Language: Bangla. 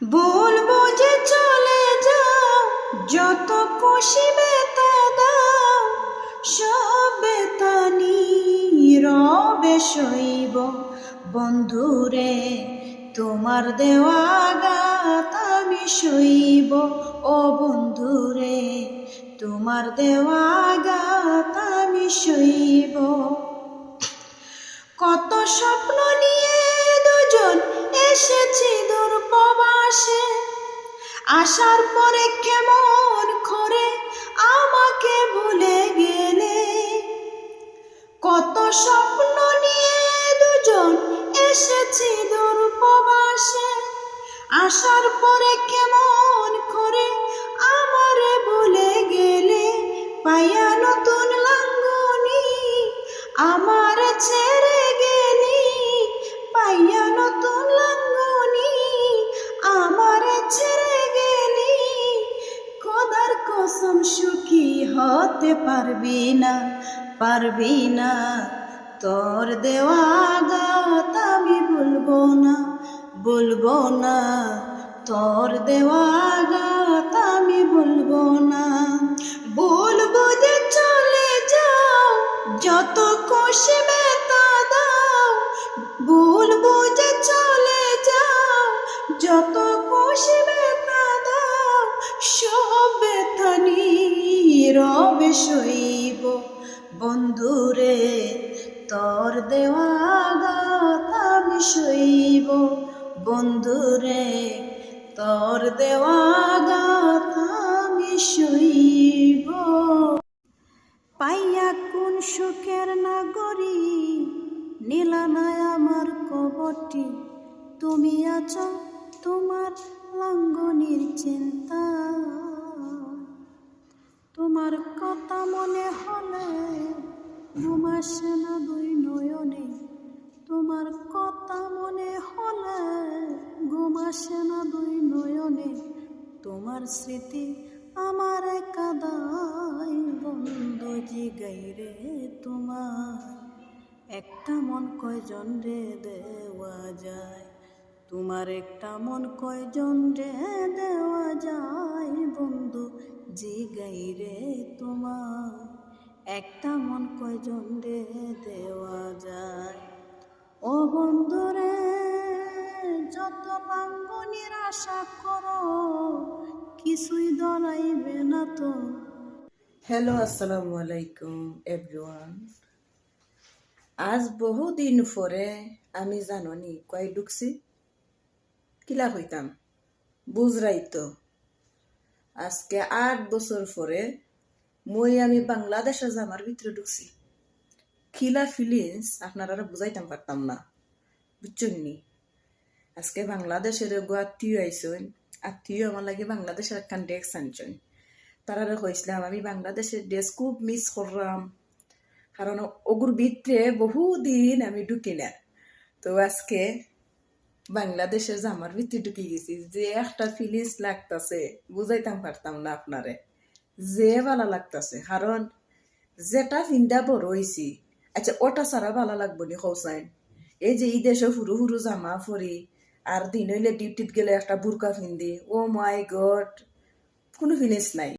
বলবো যে চলে যাও, যত খুশি বেতা দাও, সব বেতা নীরবে সইব। বন্ধুরে তোমার দেওয়া গাত আমি সইব, ও বন্ধুরে তোমার দেওয়া গাত আমি সইব। কত স্বপ্ন নিয়ে দুজন এসেছি দূর প্রবাসে, আসার পরে কেমন করে আমাকে ভুলে গেলে। কত স্বপ্ন নিয়ে দুজন এসেছি দূর প্রবাসে, আসার পরে কেমন করে আমারে ভুলে গেলে। পাইয়া নতুন লাঙ্গনি আমার ছেড়ে গেলি, পাইয়া নতুন লাঙ্গনি আমার ছেড়ে গেলি। খোদার কসম সুখী হতে পারবি না, পারবি না। তোর দেওয়া গাত আমি ভুলবো না, ভুলবো না। তোর দেওয়া গাত আমি ভুলবো না। বলবো যে চলে যাও, যত খুশি বেতা দাও। বলবো যে চলে যাও, যত খুশি বেতা দাও, সব বেতা নীরবে সইব। বন্ধুরে তোর দেওয়া গাত আমি সইব, বন্ধুরে তোর দেওয়া গাত আমি সইব। পাইয়া কোন সুখের নাগরী নীলা নাই আমার কবরটি, তুমি আছো তোমার লাঙ্গনির চিন্তা। তোমার কথা মনে হলে ঘুম আসে না দুই নয়নে, তোমার কথা মনে হলে ঘুম আসে না দুই নয়নে। তোমার স্মৃতি আমার কাদায়, বন্ধু জিগাইরে তোমার একটা মন কয়জন রে দেওয়া যায়। তোমার একটা মন কয়জন রে দেওয়া যায়, বন্ধু জিগাইরে তোমার একটা মন কয়জন রে দেওয়া যায়। ও বন্ধুরে যত লাঙ্গনির আশা করো, কিছুই দরাইবে না তো। হ্যালো, আসসালামু আলাইকুম এভরিওয়ান। আজ বহুদিন পরে আমি জাননি কয় ঢুকছি কিলা হইতাম বুঝরাই তো। আজকে 8 বছর পরে আমি বাংলাদেশে জামার ভিতরে ঢুকছি। কিলা ফিলিংস আপনারা বুঝাইতাম পারতাম না, বুঝছেন নি। আজকে বাংলাদেশের আত্মীয় আইসন, আত্মীয় আমার লাগে বাংলাদেশের একখান ডেস্ক আনছেন। তারা কইসলাম আমি বাংলাদেশের ড্রেস খুব মিস করলাম, কারণ ওগুর ভিতরে বহুদিন আমি ঢুকি না। তো আজকে বাংলাদেশের জামার ভিতরে ঢুকে গেছি, যে একটা ফিলিংস লাগতেছে বুঝাইতাম পারতাম না আপনারে, যে ভালো লাগতেছে। কারণ যেটা ফিন্দা বড় হয়েছি, আচ্ছা ওটা ছাড়া ভালো লাগবো নি কৌসাইন। এই যে এই দেশে হুরু হুরু জামা পরি, আর দিন হইলে ডিউটিত গেলে একটা বুরকা ফিন্দি, ও মাই গড, কোনো ফিলিংস নাই।